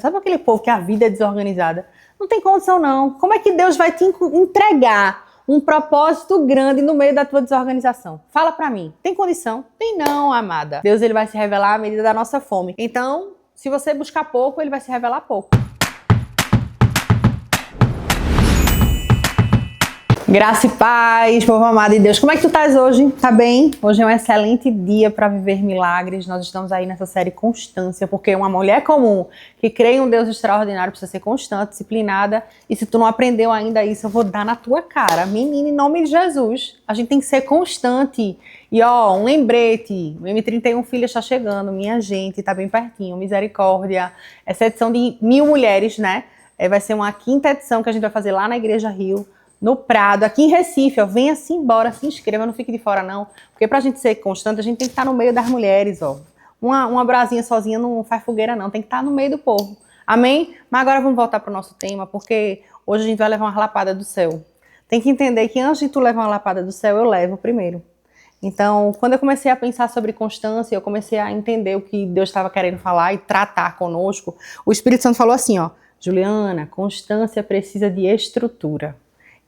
Sabe aquele povo que a vida é desorganizada? Não tem condição, não. Como é que Deus vai te entregar um propósito grande no meio da tua desorganização? Fala pra mim. Tem condição? Tem não, amada. Deus ele vai se revelar à medida da nossa fome. Então, se você buscar pouco, ele vai se revelar pouco. Graça e paz, povo amado de Deus. Como é que tu estás hoje? Tá bem? Hoje é um excelente dia para viver milagres. Nós estamos aí nessa série Constância, porque uma mulher comum que crê em um Deus extraordinário precisa ser constante, disciplinada. E se tu não aprendeu ainda isso, eu vou dar na tua cara. Menina, em nome de Jesus, a gente tem que ser constante. E ó, um lembrete, o M31 Filha está chegando, minha gente, tá bem pertinho, misericórdia. Essa edição de 1000 mulheres, né? Vai ser uma 5ª edição que a gente vai fazer lá na Igreja Rio, no Prado, aqui em Recife, ó, venha-se embora, se inscreva, não fique de fora não, porque pra gente ser constante, a gente tem que estar no meio das mulheres, ó. Uma brasinha sozinha não faz fogueira não, tem que estar no meio do povo, amém? Mas agora vamos voltar pro nosso tema, porque hoje a gente vai levar uma lapada do céu. Tem que entender que antes de tu levar uma lapada do céu, eu levo primeiro. Então, quando eu comecei a pensar sobre constância, eu comecei a entender o que Deus estava querendo falar e tratar conosco, o Espírito Santo falou assim, ó, Juliana, constância precisa de estrutura.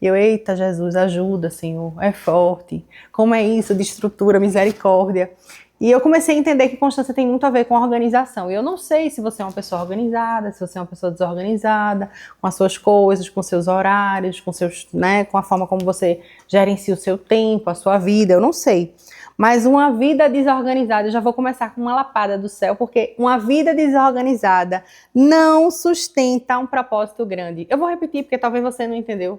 E eu, eita Jesus, ajuda, Senhor, é forte. Como é isso de estrutura, misericórdia? E eu comecei a entender que constância tem muito a ver com organização. E eu não sei se você é uma pessoa organizada, se você é uma pessoa desorganizada, com as suas coisas, com seus horários, com seus, né, com a forma como você gerencia o seu tempo, a sua vida, eu não sei. Mas uma vida desorganizada, eu já vou começar com uma lapada do céu, porque uma vida desorganizada não sustenta um propósito grande. Eu vou repetir, porque talvez você não entendeu.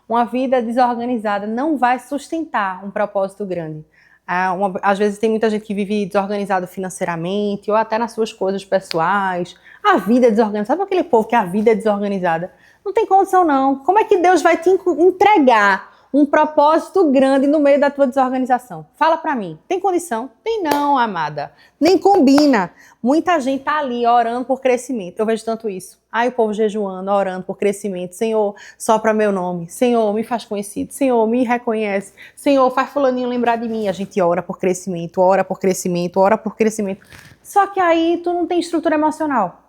Uma vida desorganizada não vai sustentar um propósito grande. Às vezes tem muita gente que vive desorganizado financeiramente ou até nas suas coisas pessoais. A vida é desorganizada. Sabe aquele povo que a vida é desorganizada? Não tem condição não. Como é que Deus vai te entregar um propósito grande no meio da tua desorganização? Fala pra mim. Tem condição? Tem não, amada. Nem combina. Muita gente tá ali orando por crescimento. Eu vejo tanto isso. Ai, o povo jejuando, orando por crescimento. Senhor, sopra meu nome. Senhor, me faz conhecido. Senhor, me reconhece. Senhor, faz fulaninho lembrar de mim. A gente ora por crescimento, ora por crescimento, ora por crescimento. Só que aí tu não tem estrutura emocional.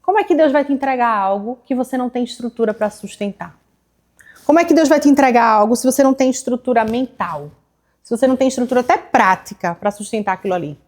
Como é que Deus vai te entregar algo que você não tem estrutura para sustentar? Como é que Deus vai te entregar algo se você não tem estrutura mental? Se você não tem estrutura até prática para sustentar aquilo ali?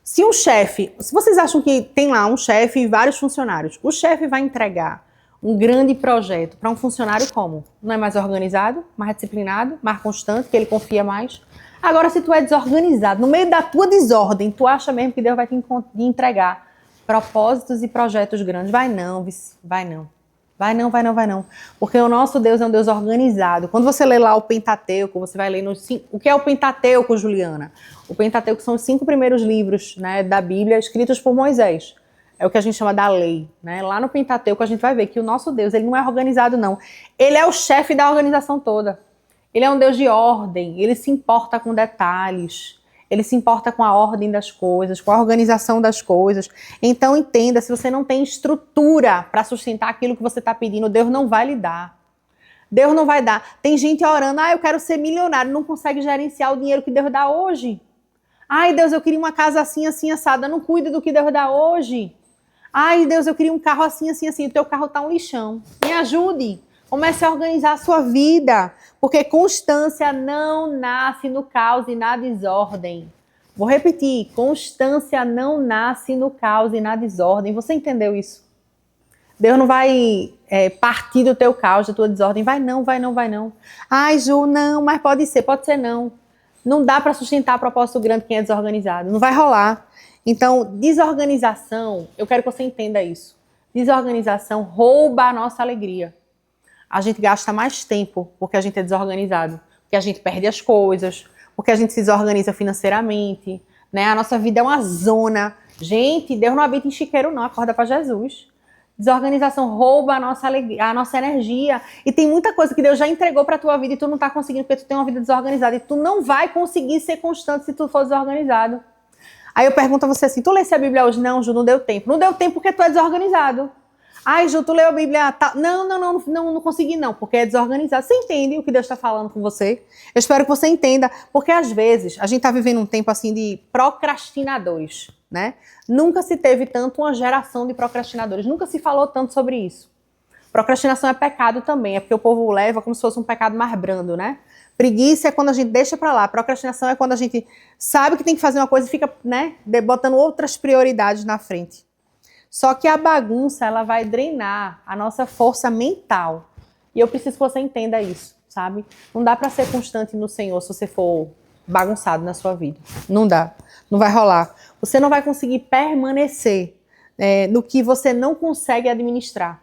Se um chefe, se vocês acham que tem lá um chefe e vários funcionários, o chefe vai entregar um grande projeto para um funcionário como? Não é mais organizado, mais disciplinado, mais constante, que ele confia mais? Agora, se tu é desorganizado, no meio da tua desordem, tu acha mesmo que Deus vai te entregar propósitos e projetos grandes? Vai não, vai não. Vai não, vai não, vai não. Porque o nosso Deus é um Deus organizado. Quando você lê lá o Pentateuco, você vai ler o que é o Pentateuco, Juliana? O Pentateuco são os 5 primeiros livros, né, da Bíblia escritos por Moisés. É o que a gente chama da lei, né? Lá no Pentateuco a gente vai ver que o nosso Deus, ele não é organizado não. Ele é o chefe da organização toda. Ele é um Deus de ordem, ele se importa com detalhes. Ele se importa com a ordem das coisas, com a organização das coisas. Então entenda, se você não tem estrutura para sustentar aquilo que você está pedindo, Deus não vai lhe dar. Deus não vai dar. Tem gente orando, eu quero ser milionário, não consegue gerenciar o dinheiro que Deus dá hoje. Ai, Deus, eu queria uma casa assim, assim, assada, não cuide do que Deus dá hoje. Ai, Deus, eu queria um carro assim, assim, assim, o teu carro tá um lixão. Me ajude. Comece a organizar a sua vida, porque constância não nasce no caos e na desordem. Vou repetir, constância não nasce no caos e na desordem. Você entendeu isso? Deus não vai partir do teu caos, da tua desordem. Vai não, vai não, vai não. Ai, Ju, não, mas pode ser não. Não dá para sustentar propósito grande quem é desorganizado. Não vai rolar. Então, desorganização, eu quero que você entenda isso. Desorganização rouba a nossa alegria. A gente gasta mais tempo porque a gente é desorganizado, porque a gente perde as coisas, porque a gente se desorganiza financeiramente, né? A nossa vida é uma zona. Gente, Deus não habita em chiqueiro não, acorda para Jesus. Desorganização rouba a nossa alegria, a nossa energia. E tem muita coisa que Deus já entregou para a tua vida e tu não está conseguindo porque tu tem uma vida desorganizada. E tu não vai conseguir ser constante se tu for desorganizado. Aí eu pergunto a você assim, tu lesse a Bíblia hoje? Não, Ju, não deu tempo. Não deu tempo porque tu é desorganizado. Ai, Ju, tu leu a Bíblia? Tá. Não consegui não, porque é desorganizado. Você entende o que Deus está falando com você? Eu espero que você entenda, porque às vezes a gente está vivendo um tempo assim de procrastinadores. né? Nunca se teve tanto uma geração de procrastinadores, nunca se falou tanto sobre isso. Procrastinação é pecado também, é porque o povo leva como se fosse um pecado mais brando, né? Preguiça é quando a gente deixa pra lá, procrastinação é quando a gente sabe que tem que fazer uma coisa e fica, né, botando outras prioridades na frente. Só que a bagunça, ela vai drenar a nossa força mental. E eu preciso que você entenda isso, sabe? Não dá pra ser constante no Senhor se você for bagunçado na sua vida. Não dá. Não vai rolar. Você não vai conseguir permanecer no que você não consegue administrar,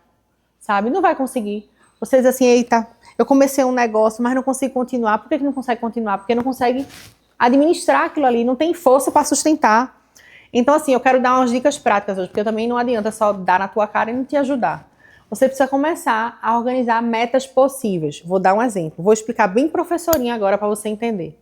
sabe? Não vai conseguir. Você diz assim, eita, eu comecei um negócio, mas não consigo continuar. Por que não consegue continuar? Porque não consegue administrar aquilo ali, não tem força para sustentar. Então, assim, eu quero dar umas dicas práticas hoje, porque também não adianta só dar na tua cara e não te ajudar. Você precisa começar a organizar metas possíveis. Vou dar um exemplo. Vou explicar bem professorinha agora para você entender.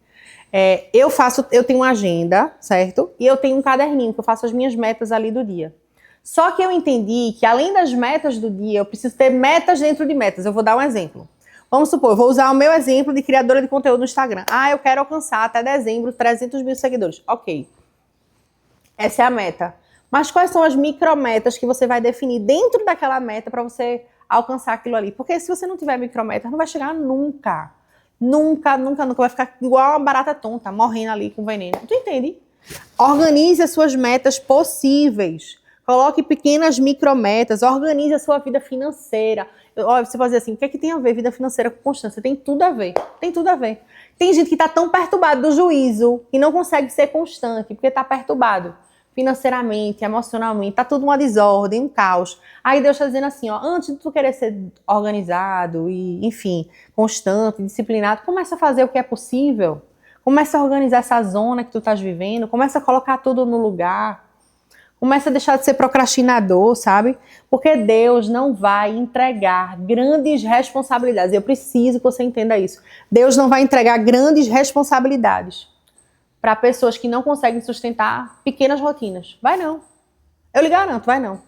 Eu tenho uma agenda, certo? E eu tenho um caderninho que eu faço as minhas metas ali do dia. Só que eu entendi que além das metas do dia, eu preciso ter metas dentro de metas. Eu vou dar um exemplo. Vamos supor, eu vou usar o meu exemplo de criadora de conteúdo no Instagram. Eu quero alcançar até dezembro 300 mil seguidores. Ok. Essa é a meta. Mas quais são as micrometas que você vai definir dentro daquela meta para você alcançar aquilo ali? Porque se você não tiver micrometas, não vai chegar nunca. Nunca, nunca, nunca. Vai ficar igual uma barata tonta, morrendo ali com veneno. Tu entende? Organize as suas metas possíveis. Coloque pequenas micrometas. Organize a sua vida financeira. Você pode dizer assim, o que é que tem a ver vida financeira com constância? Tem tudo a ver. Tem tudo a ver. Tem gente que está tão perturbado do juízo e não consegue ser constante porque está perturbado financeiramente, emocionalmente, está tudo uma desordem, um caos. Aí Deus está dizendo assim, antes de tu querer ser organizado e, enfim, constante, disciplinado, começa a fazer o que é possível. Começa a organizar essa zona que tu estás vivendo, começa a colocar tudo no lugar. Começa a deixar de ser procrastinador, sabe? Porque Deus não vai entregar grandes responsabilidades. Eu preciso que você entenda isso. Deus não vai entregar grandes responsabilidades para pessoas que não conseguem sustentar pequenas rotinas. Vai não. Eu lhe garanto, vai não.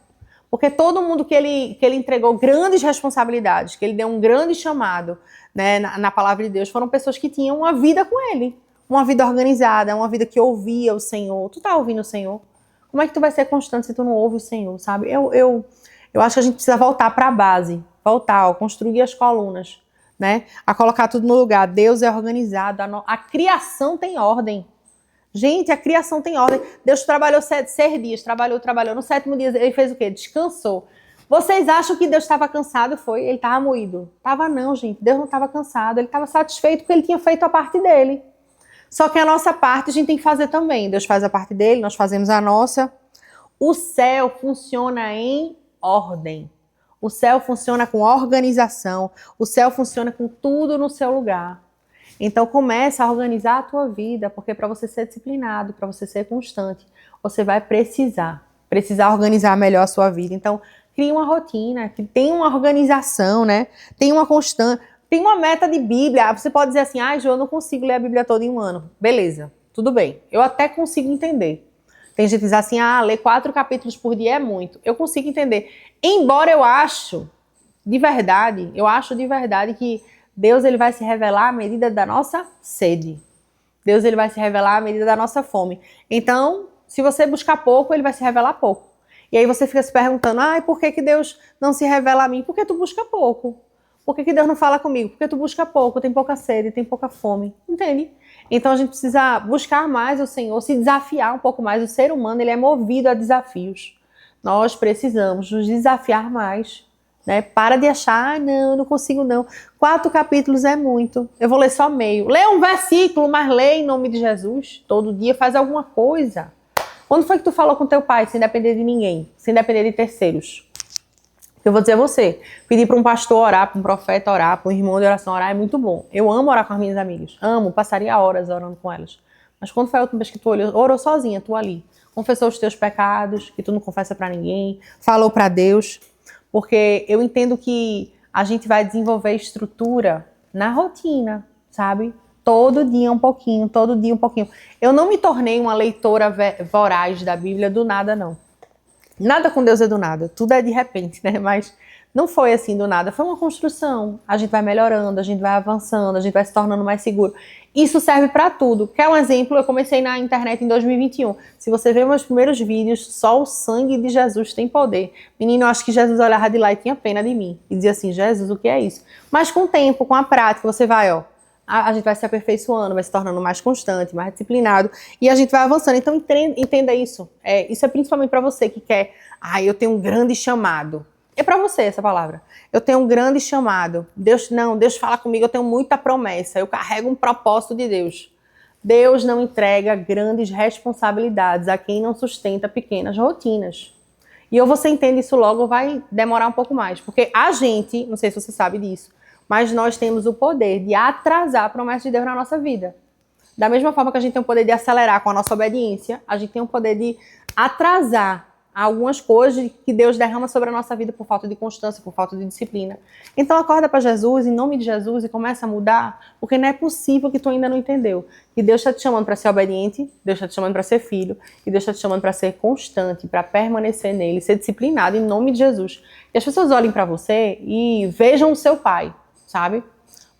Porque todo mundo que ele entregou grandes responsabilidades, que ele deu um grande chamado, né, na palavra de Deus, foram pessoas que tinham uma vida com ele. Uma vida organizada, uma vida que ouvia o Senhor. Tu tá ouvindo o Senhor? Como é que tu vai ser constante se tu não ouve o Senhor, sabe? Eu acho que a gente precisa voltar para a base. Voltar, construir as colunas, né? A colocar tudo no lugar. Deus é organizado. A criação tem ordem. Gente, a criação tem ordem. Deus trabalhou 6 dias, trabalhou. No 7º dia, ele fez o quê? Descansou. Vocês acham que Deus estava cansado? Foi? Ele estava moído? Tava não, gente. Deus não estava cansado. Ele estava satisfeito porque ele tinha feito a parte dele. Só que a nossa parte a gente tem que fazer também. Deus faz a parte dele, nós fazemos a nossa. O céu funciona em ordem. O céu funciona com organização. O céu funciona com tudo no seu lugar. Então começa a organizar a tua vida, porque para você ser disciplinado, para você ser constante, você vai precisar organizar melhor a sua vida. Então crie uma rotina, que tenha uma organização, né? Tenha uma constância, tem uma meta de Bíblia. Você pode dizer assim, João, eu não consigo ler a Bíblia toda em um ano. Beleza, tudo bem. Eu até consigo entender. Tem gente que diz assim, ler 4 capítulos por dia é muito. Eu consigo entender. Embora eu acho de verdade que Deus ele vai se revelar à medida da nossa sede. Deus ele vai se revelar à medida da nossa fome. Então, se você buscar pouco, ele vai se revelar pouco. E aí você fica se perguntando, por que Deus não se revela a mim? Porque tu busca pouco. Por que Deus não fala comigo? Porque tu busca pouco, tem pouca sede, tem pouca fome. Entende? Então a gente precisa buscar mais o Senhor, se desafiar um pouco mais. O ser humano ele é movido a desafios. Nós precisamos nos desafiar mais. Né? Para de achar, não, eu não consigo não. 4 capítulos é muito. Eu vou ler só meio. Lê um versículo, mas lê em nome de Jesus. Todo dia faz alguma coisa. Quando foi que tu falou com teu pai sem depender de ninguém? Sem depender de terceiros? Eu vou dizer a você, pedir para um pastor orar, para um profeta orar, para um irmão de oração orar é muito bom. Eu amo orar com as minhas amigas. Amo, passaria horas orando com elas. Mas quando foi a última vez que tu orou sozinha, tu ali, confessou os teus pecados, que tu não confessa para ninguém, falou para Deus... Porque eu entendo que a gente vai desenvolver estrutura na rotina, sabe? Todo dia um pouquinho, todo dia um pouquinho. Eu não me tornei uma leitora voraz da Bíblia do nada, não. Nada com Deus é do nada, tudo é de repente, né? Mas não foi assim do nada, foi uma construção. A gente vai melhorando, a gente vai avançando, a gente vai se tornando mais seguro. Isso serve para tudo. Quer um exemplo? Eu comecei na internet em 2021. Se você ver meus primeiros vídeos, só o sangue de Jesus tem poder. Menino, eu acho que Jesus olhava de lá e tinha pena de mim. E dizia assim, Jesus, o que é isso? Mas com o tempo, com a prática, você vai, ó, a gente vai se aperfeiçoando, vai se tornando mais constante, mais disciplinado, e a gente vai avançando. Então, entenda isso. Isso é principalmente para você que quer, eu tenho um grande chamado. É para você essa palavra. Eu tenho um grande chamado. Deus fala comigo, eu tenho muita promessa, eu carrego um propósito de Deus. Deus não entrega grandes responsabilidades a quem não sustenta pequenas rotinas. E ou você entende isso logo, vai demorar um pouco mais. Porque a gente, não sei se você sabe disso, mas nós temos o poder de atrasar a promessa de Deus na nossa vida. Da mesma forma que a gente tem o poder de acelerar com a nossa obediência, a gente tem o poder de atrasar algumas coisas que Deus derrama sobre a nossa vida por falta de constância, por falta de disciplina. Então acorda para Jesus, em nome de Jesus, e começa a mudar, porque não é possível que tu ainda não entendeu. Que Deus está te chamando para ser obediente, Deus está te chamando para ser filho, e Deus está te chamando para ser constante, para permanecer nele, ser disciplinado em nome de Jesus. E as pessoas olhem para você e vejam o seu pai, sabe?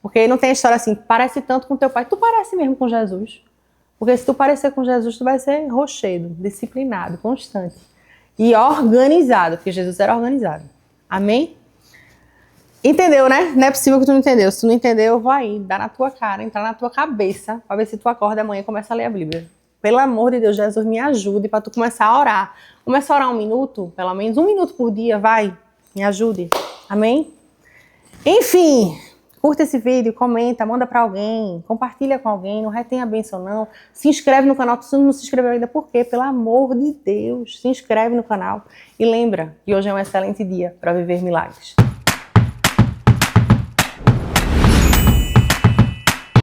Porque não tem a história assim, parece tanto com teu pai. Tu parece mesmo com Jesus. Porque se tu parecer com Jesus, tu vai ser rochedo, disciplinado, constante. E organizado, porque Jesus era organizado. Amém? Entendeu, né? Não é possível que tu não entendeu. Se tu não entendeu, vai dar na tua cara, entrar na tua cabeça, pra ver se tu acorda amanhã e começa a ler a Bíblia. Pelo amor de Deus, Jesus, me ajude pra tu começar a orar. Começa a orar 1 minuto, pelo menos 1 minuto por dia, vai. Me ajude. Amém? Enfim, curta esse vídeo, comenta, manda pra alguém, compartilha com alguém, não retém a bênção não. Se inscreve no canal, se não se inscreveu ainda, por quê? Pelo amor de Deus, se inscreve no canal. E lembra que hoje é um excelente dia para viver milagres.